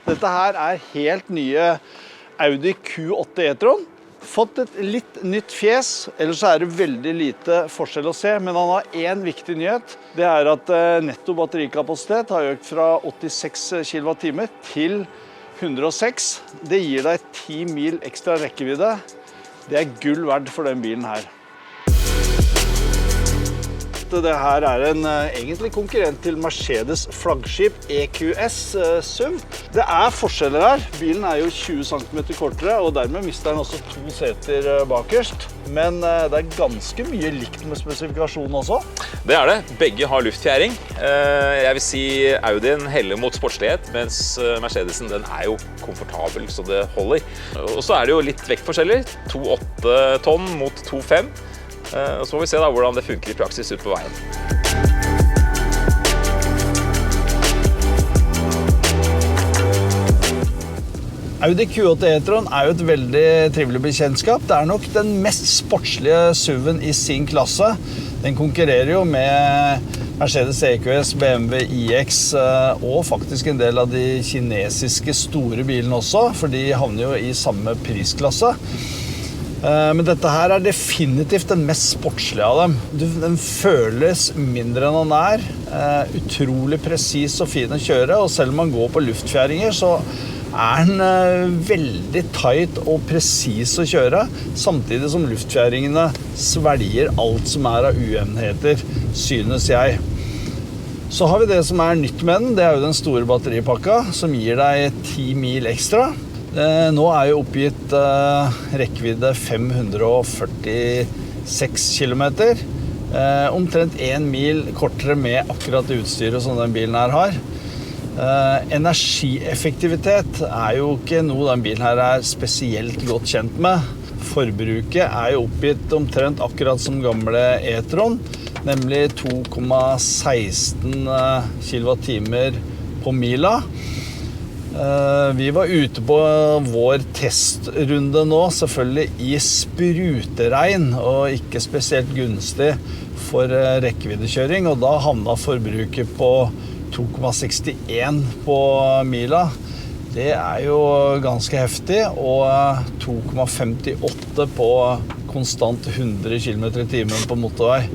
Dette her helt nye Audi Q8 e-tron. Fått et litt nytt fjes, ellers det veldig lite forskjell å se, men han har en viktig nyhet. Det at netto batterikapasitet har økt fra 86 kWh til 106. Det gir deg 10 mil ekstra rekkevidde. Det gull verdt for den bilen her. Det her en egentlig konkurrent til Mercedes flaggskip EQS SUV. Det forskjeller her. Bilen jo 20 cm kortere, og dermed mister den også 2 seter bakerst. Men det ganske mye likt med spesifikasjonen også. Det det. Begge har luftfjæring. Jeg vil si Audien heller mot sportslighet, mens Mercedesen den jo komfortabel, så det holder. Og så det jo litt vektforskjeller. 2,8 tonn mot 2,5. Og så får vi se da hvordan det funker i praksis ut på veien. Audi Q8 e-tron jo et veldig trivelig bekjentskap. Det nok den mest sportslige SUV-en i sin klasse. Den konkurrerer jo med Mercedes EQS, BMW iX og faktisk en del av de kinesiske store bilene også, for de havner jo i samme prisklasse. Men dette her definitivt den mest sportslige av dem. Den føles mindre enn han utrolig presis og fin å kjøre, og selv om man går på luftfjæringer, så den veldig tight og presis å kjøre, samtidig som luftfjæringene svelger alt som av ujevnheter, synes jeg. Så har vi det som nytt med den, det jo den store batteripakka, som gir deg 10 mil ekstra. Nå jo oppgitt rekkevidde 546 kilometer, omtrent 1 mil kortere med akkurat det utstyret som den bilen her har. Energieffektivitet jo ikke noe den bilen her spesielt godt kjent med. Forbruket jo oppgitt omtrent akkurat som gamle e-tron, nemlig 2,16 kWh på mila. Vi var ute på vår testrunde nå, selvfølgelig i spruteregn, og ikke spesielt gunstig for rekkeviddekjøring, og da havnet forbruket på 2,61 på mila. Det jo ganske heftig, og 2,58 på konstant 100 km i timen på motorvei.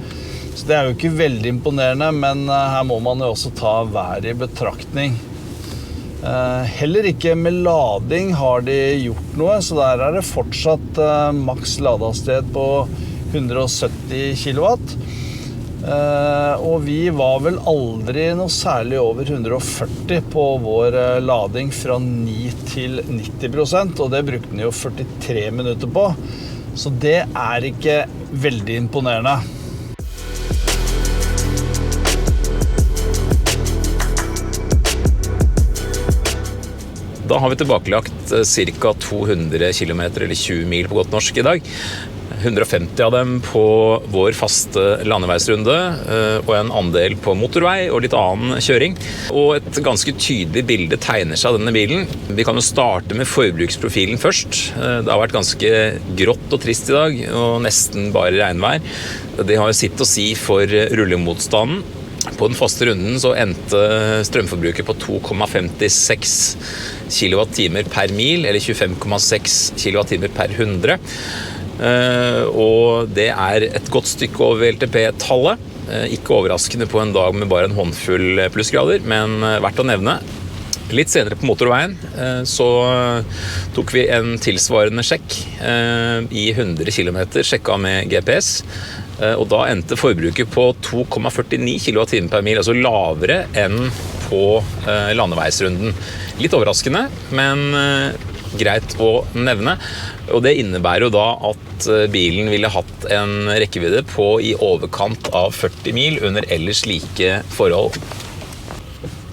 Så det jo ikke veldig imponerende, men her må man jo også ta været i betraktning. Heller ikke med lading har de gjort noe, så der det fortsatt maks ladehastighet på 170 kW. Og vi var vel aldri noe særlig over 140 på vår lading fra 9 til 90%, og det brukte den jo 43 minutter på. Så det ikke veldig imponerende. Da har vi tilbakelagt ca. 200 km eller 20 mil på godt norsk i dag. 150 av dem på vår faste landeveisrunde, og en andel på motorvei og litt annen kjøring. Og et ganske tydelig bilde tegner seg av denne bilen. Vi kan jo starte med forbruksprofilen først. Det har vært ganske grått og trist i dag, og nesten bare regnvær. Det har jo sitt å si for rullemotstanden. På den faste runden så endte strømforbruket på 2,56 kWh per mil, eller 25,6 kWh per 100. Og det et godt stykke over LTP-tallet. Ikke overraskende på en dag med bare en håndfull plussgrader, men verdt å nevne. Litt senere på motorveien så tok vi en tilsvarende sjekk i 100 km, sjekka med GPS. Og da endte forbruket på 2,49 kWh per mil, altså lavere enn på landeveisrunden. Litt overraskende, men greit å nevne. Og det innebærer jo da at bilen ville hatt en rekkevidde på i overkant av 40 mil under ellers like forhold.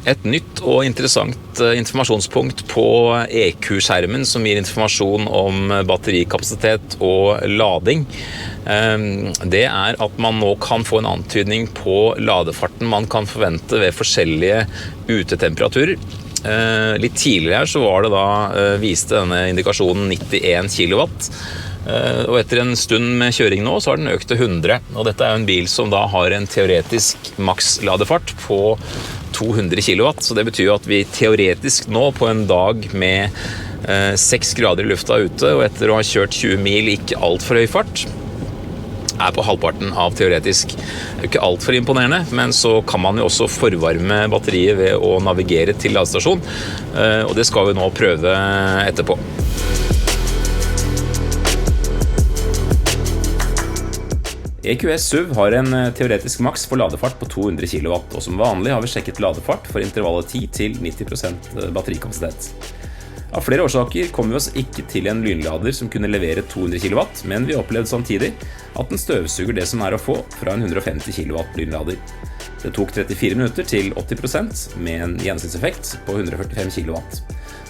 Et nytt og interessant informasjonspunkt på EQ-skjermen som gir informasjon om batterikapasitet og lading, det at man nå kan få en antydning på ladefarten man kan forvente ved forskjellige utetemperaturer. Litt tidligere så var det da, viste denne indikasjonen 91 kW, og etter en stund med kjøring nå så har den økt til 100, og dette jo en bil som da har en teoretisk maks ladefart på 200 kilowatt, så det betyr jo at vi teoretisk nå på en dag med 6 grader i lufta ute, og etter å ha kjørt 20 mil ikke alt for høy fart, på halvparten av teoretisk. Det er jo ikke alt for imponerende, men så kan man jo også forvarme batteriet ved å navigere til ladestasjon, og det skal vi nå prøve etterpå. EQS SUV har en teoretisk maks for ladefart på 200 kW, og som vanlig har vi sjekket ladefart for intervallet 10 til 90% batterikapasitet. Av flere årsaker kom vi oss ikke til en lynlader som kunne levere 200 kW, men vi opplevde samtidig at den støvsuger det som å få fra en 150 kW lynlader. Det tok 34 minutter til 80% med en gjennomsnittseffekt på 145 kW.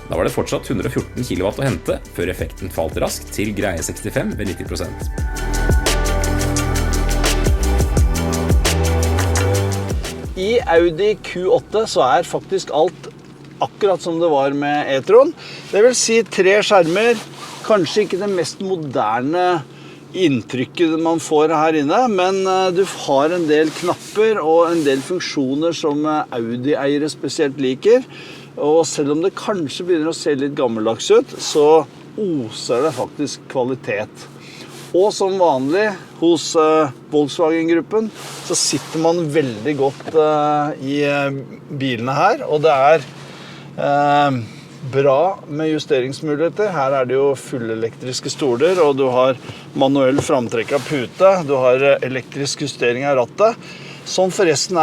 Da var det fortsatt 114 kW å hente, før effekten falt raskt til greie 65 ved 90%. I Audi Q8 så faktisk alt akkurat som det var med e-tron. Det vil si 3 skjermer, kanskje ikke det mest moderne inntrykket man får her inne, men du har en del knapper og en del funksjoner som Audi-eiere spesielt liker. Og selv om det kanskje begynner å se litt gammeldags ut, så oser det faktisk kvalitet. Og som vanlig hos Volkswagen-gruppen så sitter man veldig godt i bilene her, og det bra med justeringsmuligheter. Her det jo fullelektriske stoler, og du har manuell framtrekk av pute, du har elektrisk justering av rattet, som forresten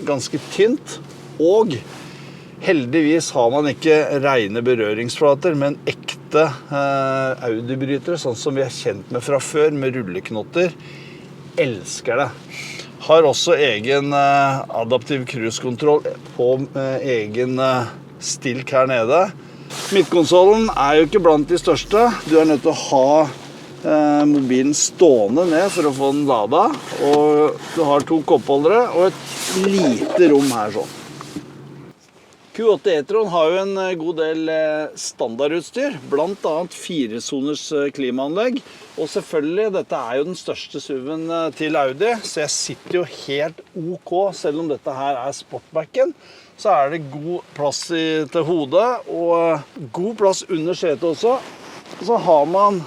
ganske tynt, og heldigvis har man ikke rene berøringsflater, men ekte Audi-brytere, sånn som vi kjent med fra før, med rulleknotter. Elsker det. Har også egen adaptiv cruise-kontroll på egen stilk her nede. Midtkonsollen jo ikke blant de største. Du nødt til å ha mobilen stående ned for å få den lada. Og du har 2 koppholdere og et lite rom her sånn. Q8 e-tron har jo en god del standardutstyr, blant annet 4-zoners klimaanlegg. Og selvfølgelig, dette jo den største SUV-en til Audi, så jeg sitter jo helt ok, selv om dette her sportbacken. Så det god plass til hodet, og god plass under setet også. Og så har man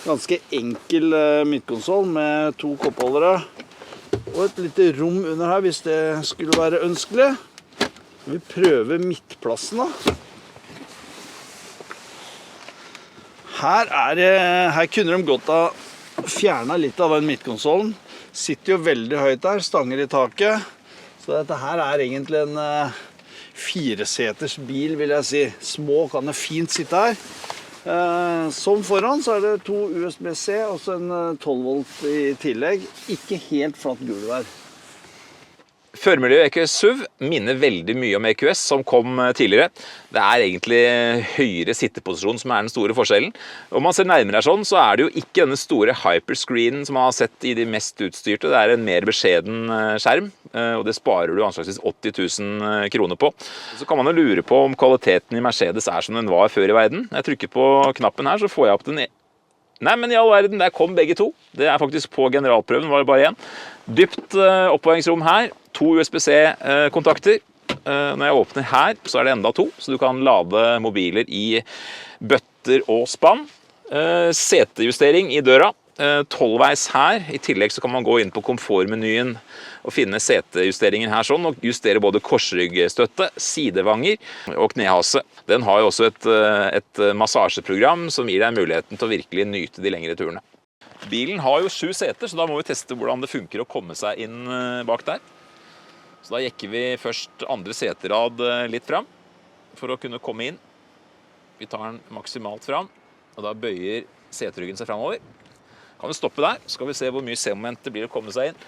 ganske enkel midtkonsoll med 2 koppholdere, og et lite rom under her hvis det skulle være ønskelig. Vi prøver midtplassen da. Her kunne de godt ha fjernet litt av den midtkonsollen. Sitter jo veldig høyt der, stanger i taket. Så dette her egentlig en 4-seters bil, vil jeg si. Små kan det fint sitte her. Som foran så det 2 USB-C og så en 12 volt i tillegg. Ikke helt flatt gulv her. Føremiljøet EQS SUV minner veldig mye om EQS som kom tidligere. Det egentlig høyere sitteposisjon som den store forskjellen. Om man ser nærmere her sånn, så det jo ikke denne store hyperscreenen som man har sett i de mest utstyrte. Det en mer beskjeden skjerm, og det sparer du anslagsvis 80 000 kroner på. Så kan man jo lure på om kvaliteten i Mercedes som den var før i verden. Når jeg trykker på knappen her, så får jeg opp den. Nei, men i all verden, der kom begge to. Det faktisk på generalprøven, var det bare en. Dypt oppvaringsrom her, 2 USB-C-kontakter. Når jeg åpner her, så det enda 2, så du kan lade mobiler i bøtter og spann. Setejustering i døra, 12-veis her. I tillegg så kan man gå inn på komfortmenyen og finne setejusteringer her sånn, og justere både korsryggstøtte, sidevanger og knehase. Den har jo også et massasjeprogram som gir deg muligheten til å virkelig nyte de lengre turene. Bilen har jo 7 seter, så da må vi teste hvordan det funker å komme seg inn bak der. Så da jekker vi først andre seterad litt fram, for å kunne komme inn. Vi tar den maksimalt fram, og da bøyer seteryggen seg fremover. Kan vi stoppe der, så skal vi se hvor mye C-moment det blir å komme seg inn.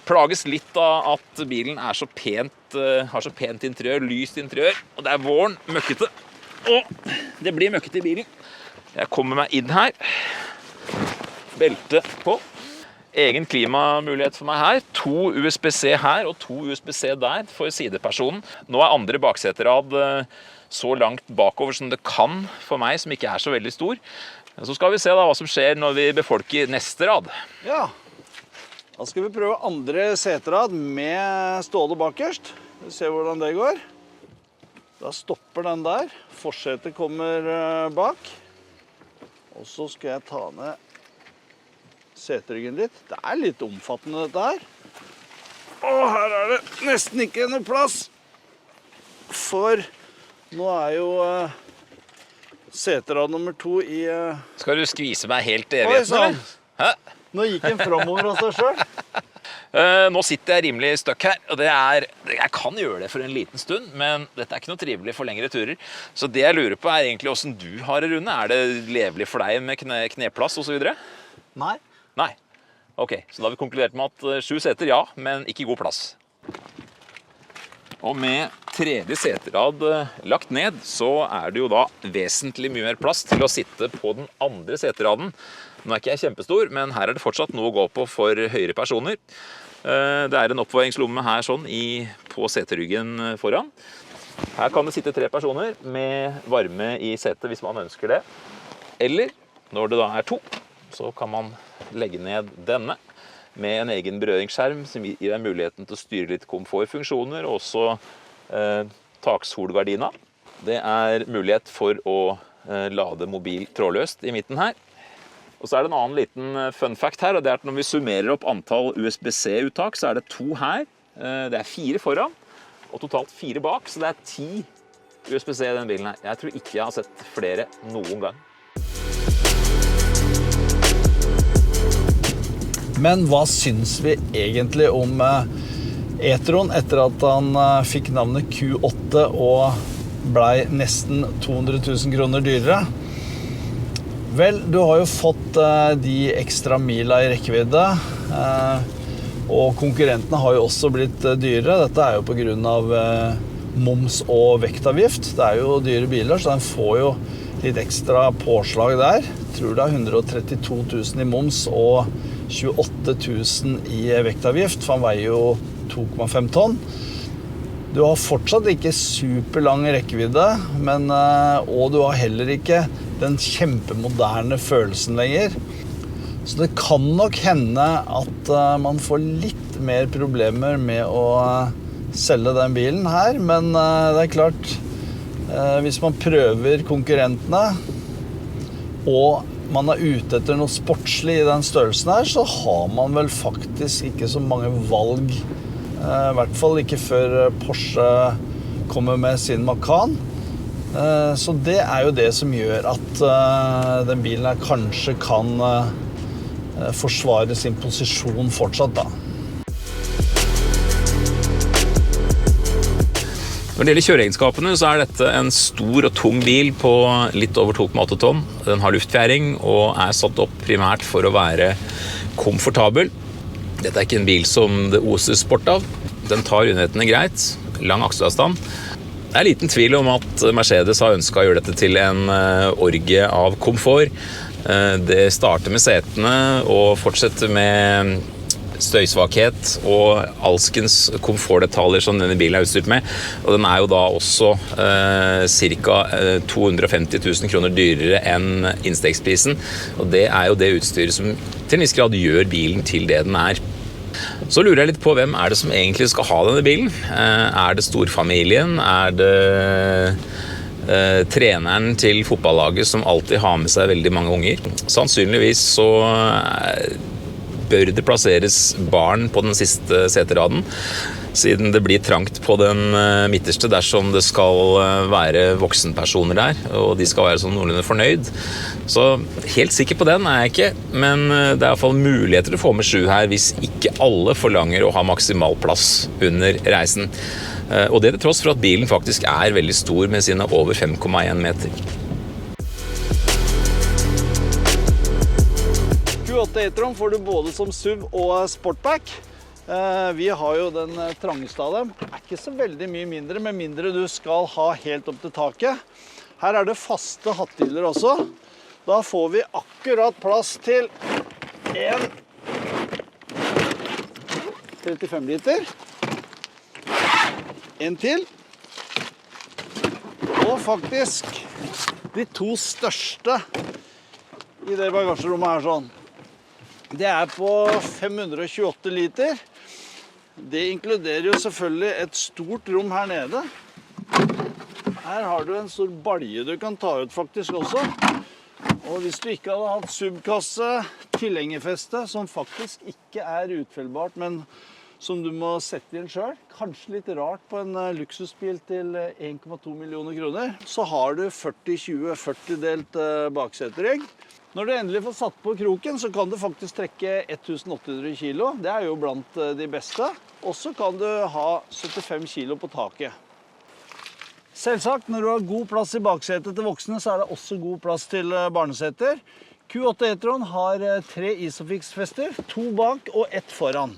Plages litt av at bilen har så pent interiør, lyst interiør, og det våren, møkkete. Og det blir møkkete i bilen. Jeg kommer meg inn her. Belte på. Egen klimamulighet for meg her. 2 USB-C her og 2 USB-C der for sidepersonen. Nå andre bakseterad så langt bakover som det kan for meg, som ikke så veldig stor. Så skal vi se da hva som skjer når vi befolker neste rad. Ja. Da skal vi prøve andre seterad med Ståle bakerst. Vi ser hvordan det går. Da stopper den der. Forsetet kommer bak. Og så skal jeg ta ned seteryggen litt. Det er litt omfattende dette her. Og her er det nesten ikke noe plass. For nå er jo seterad nummer 2 i... Skal du skvise meg helt i Oi, evigheten, sånn. eller? Hæ? Nå gikk den fremover av seg selv. Nå sitter jeg rimelig støkk her, og jeg kan gjøre det for en liten stund, men dette er ikke noe trivelig for lengre turer. Så det jeg lurer på er egentlig hvordan du har det, Rune. Er det levelig for deg med kneplass og så videre? Nei. Nei. Ok, så da har vi konkludert med at 7 seter, ja, men ikke god plass. Og med tredje seterad lagt ned, så er det jo da vesentlig mye mer plass til å sitte på den andre seteraden. Nå er ikke jeg kjempestor, men her er det fortsatt noe å gå på for høyere personer. Det er en oppvaringslomme her sånn på seteryggen foran. Her kan det sitte 3 personer med varme i setet hvis man ønsker det. Eller når det da er 2, så kan man legge ned denne med en egen berøringsskjerm som gir deg muligheten til å styre litt komfortfunksjoner, og også taksolgardina. Det er mulighet for å lade mobil trådløst i midten her. Og så er det en annen liten fun fact her, og det er at når vi summerer opp antall USB-C-uttak, så er det 2 her, det er 4 foran, og totalt 4 bak, så det er 10 USB-C i den bilen her. Jeg tror ikke jeg har sett flere noen gang. Men hva syns vi egentlig om e-tron etter at han fikk navnet Q8 og ble nesten 200 000 kroner dyrere? Vel, du har jo fått de ekstra mila i rekkevidde, og konkurrentene har jo også blitt dyrere. Dette er jo på grunn av moms og vektavgift. Det er jo dyre biler, så den får jo litt ekstra påslag der. Jeg tror det er 132 000 i moms og 28 000 i vektavgift, for han veier jo 2,5 tonn. Du har fortsatt ikke superlang rekkevidde, og du har heller ikke den kjempemoderne følelsen lenger. Så det kan nok hende at man får litt mer problemer med å selge den bilen her, men det er klart, hvis man prøver konkurrentene, og man er ute etter noe sportslig i den størrelsen her, så har man vel faktisk ikke så mange valg, i hvert fall ikke før Porsche kommer med sin Macan. Så det er jo det som gjør at den bilen her kanskje kan forsvare sin posisjon fortsatt da. Når det gjelder kjøreegenskapene, så er dette en stor og tung bil på litt over 2,8 tonn. Den har luftfjæring og er satt opp primært for å være komfortabel. Dette er ikke en bil som det oser sport av. Den tar unøyhetene greit, lang akselavstand. Det er liten tvil om at Mercedes har ønsket å gjøre dette til en orgie av komfort. Det starter med setene og fortsetter med støysvakhet og alskens komfortdetaljer som denne bilen er utstyrt med. Og den er jo da også ca. 250 000 kroner dyrere enn innstegsprisen. Og det er jo det utstyret som til en viss grad gjør bilen til det den er. Så lurer jeg litt på hvem er det som egentlig skal ha denne bilen. Er det storfamilien? Er det treneren til fotballaget som alltid har med seg veldig mange unger? Sannsynligvis så bør det plasseres barn på den siste seteraden, siden det blir trangt på den midterste dersom det skal være voksenpersoner der, og de skal være sånn noenlunde fornøyd. Så helt sikker på den er jeg ikke, men det er i hvert fall muligheter til å få med 7 her hvis ikke alle forlanger å ha maksimal plass under reisen. Og det til tross for at bilen faktisk er veldig stor med sine over 5,1 meter. Q8 e-tron får du både som SUV og Sportback. Vi har jo den trangeste av dem. Det er ikke så veldig mye mindre, med mindre du skal ha helt opp til taket. Her er det faste hatthyller også. Da får vi akkurat plass til en 35 liter. En til. Og faktisk de 2 største i det bagasjerommet her sånn. Det er på 528 liter. Det inkluderer jo selvfølgelig et stort rom her nede. Her har du en stor balje du kan ta ut faktisk også. Og hvis du ikke hadde hatt subkasse, tilhengerfeste, som faktisk ikke er utfellbart, men som du må sette inn selv, kanskje litt rart på en luksusbil til 1,2 millioner kroner, så har du 40-20-40 delt bakseterygg. Når du endelig får satt på kroken, så kan du faktisk trekke 1800 kilo. Det er jo blant de beste. Og så kan du ha 75 kilo på taket. Selvsagt, når du har god plass i baksetet til voksne, så er det også god plass til barneseter. Q8 e-tron har 3 Isofix-fester, 2 bak og 1 foran.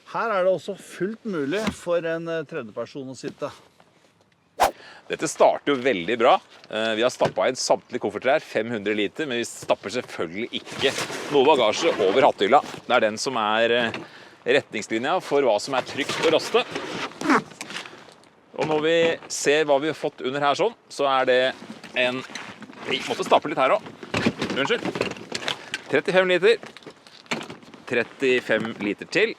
Her er det også fullt mulig for en tredjeperson å sitte. Dette starter jo veldig bra. Vi har stappet inn samtlige kofferter her, 500 liter, men vi stapper selvfølgelig ikke noe bagasje over hattehylla. Det er den som er retningslinja for hva som er trygt å laste. Og når vi ser hva vi har fått under her sånn, så er det en... Vi måtte stappe litt her også. Unnskyld. 35 liter. 35 liter til.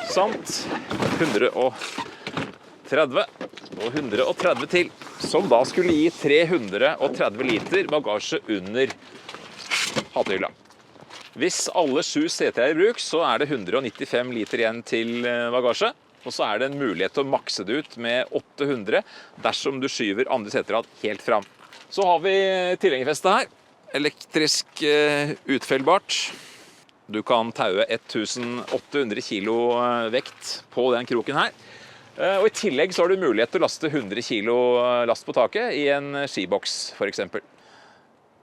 Samt 130 og 130 til, som da skulle gi 330 liter bagasje under hattehylla. Hvis alle 7 seter er i bruk, så er det 195 liter igjen til bagasje, og så er det en mulighet til å makse det ut med 800 dersom du skyver andre seterad helt fram. Så har vi tilhengerfeste her, elektrisk utfellbart. Du kan taue 1800 kilo vekt på den kroken her. Og i tillegg så har du mulighet til å laste 100 kilo last på taket i en skiboks for eksempel.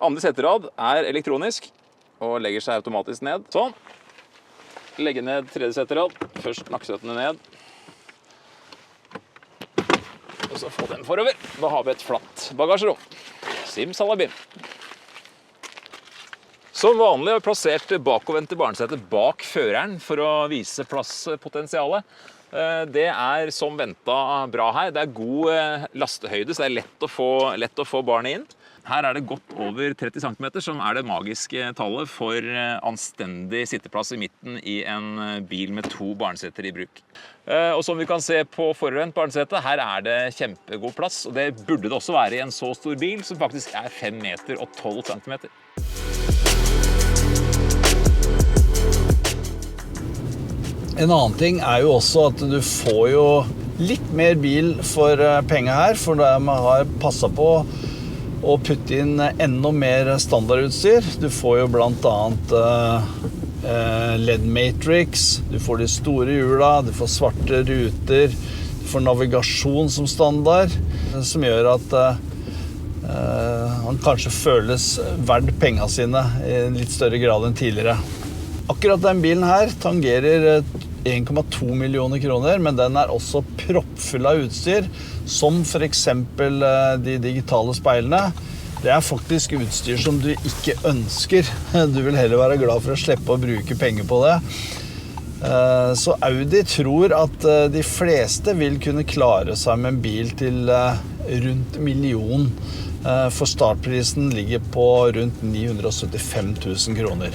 Andre seterad er elektronisk og legger seg automatisk ned. Sånn. Legge ned tredje seterad. Først nakkestøttene ned. Og så få den forover. Da har vi et flatt bagasjerom. Simsalabim. Som vanlig har vi plassert bakovervendte barnesete bak føreren for å vise plasspotensialet. Det er som ventet bra her. Det er god lastehøyde, så det er lett å få barnet inn. Her er det godt over 30 cm, som er det magiske tallet for anstendig sitteplass i midten i en bil med 2 barneseter i bruk. Og som vi kan se på forvendt barnesete, her er det kjempegod plass, og det burde det også være i en så stor bil, som faktisk er 5 meter og 12 cm. En annen ting er jo også at du får jo litt mer bil for penger her, for de har passet på å putte inn enda mer standardutstyr. Du får jo blant annet LED Matrix, du får de store hjula, du får svarte ruter, du får navigasjon som standard, som gjør at han kanskje føles verdt pengene sine i en litt større grad enn tidligere. Akkurat den bilen her tangerer 1,2 millioner kroner, men den er også proppfull av utstyr, som for eksempel de digitale speilene. Det er faktisk utstyr som du ikke ønsker. Du vil heller være glad for å slippe å bruke penger på det. Så Audi tror at de fleste vil kunne klare seg med en bil til rundt 1 million. For startprisen ligger på rundt 975 000 kroner.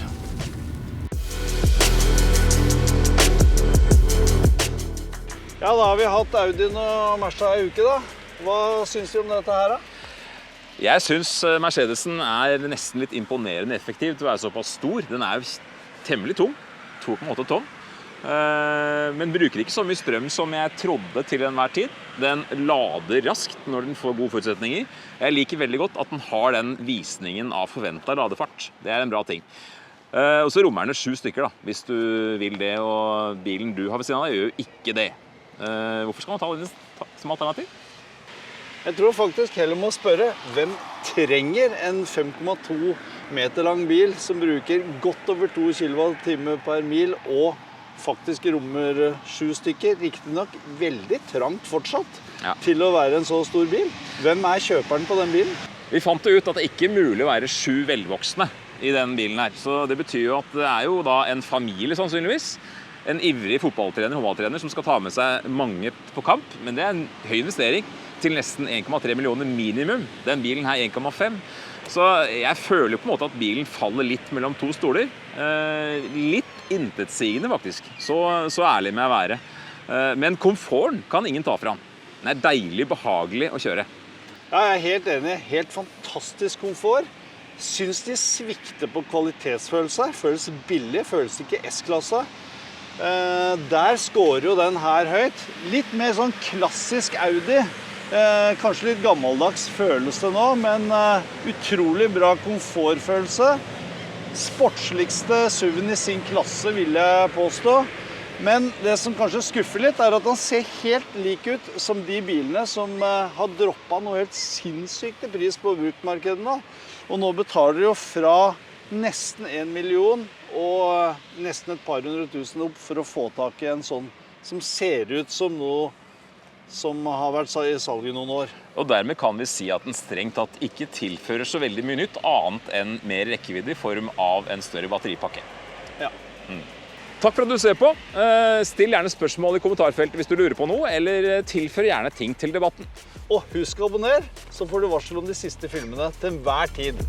Ja, da har vi hatt Audien og Merca i uke da. Hva synes du om dette her da? Jeg synes Mercedesen er nesten litt imponerende effektiv til å være såpass stor. Den er jo temmelig tung, 2,8 tonn. Men bruker ikke så mye strøm som jeg trodde til enhver tid. Den lader raskt når den får gode forutsetninger. Jeg liker veldig godt at den har den visningen av forventet ladefart. Det er en bra ting. Og så rommer den 7 stykker da, hvis du vil det, og bilen du har ved siden av deg gjør jo ikke det. Hvorfor skal man ta det som alternativ? Jeg tror faktisk heller må spørre, hvem trenger en 5,2 meter lang bil som bruker godt over 2 kWh per mil og faktisk rommer 7 stykker, riktig nok veldig trangt fortsatt, til å være en så stor bil. Hvem er kjøperen på den bilen? Vi fant ut at det ikke er mulig å være 7 velvoksne i den bilen her, så det betyr jo at det er jo da en familie sannsynligvis. En ivrig håndballtrener som skal ta med seg mange på kamp, men det er en høy investering til nesten 1,3 millioner minimum. Den bilen her 1,5. Så jeg føler på en måte at bilen faller litt mellom 2 stoler. Litt intetsigende faktisk. Så ærlig må jeg være. Men komforten kan ingen ta fra han. Den er deilig, behagelig å kjøre. Ja, jeg er helt enig. Helt fantastisk komfort. Syns de svikter på kvalitetsfølelse. Føles billig, føles ikke S-klasse. Der skårer jo den her høyt. Litt mer sånn klassisk Audi. Kanskje litt gammeldags følelse nå, men utrolig bra komfortfølelse. Sportsligste SUV-en i sin klasse, vil jeg påstå. Men det som kanskje skuffer litt, er at han ser helt lik ut som de bilene som har droppet noe helt sinnssykt i pris på bruktmarkedet nå. Og nå betaler de jo fra nesten 1 million og nesten et par 100 000 opp for å få tak i en sånn som ser ut som noe som har vært i salg i noen år. Og dermed kan vi si at den strengt tatt ikke tilfører så veldig mye nytt, annet enn mer rekkevidde i form av en større batteripakke. Ja. Takk for at du ser på. Still gjerne spørsmål i kommentarfeltet hvis du lurer på noe, eller tilfør gjerne ting til debatten. Og husk å abonnere, så får du varsel om de siste filmene til enhver tid.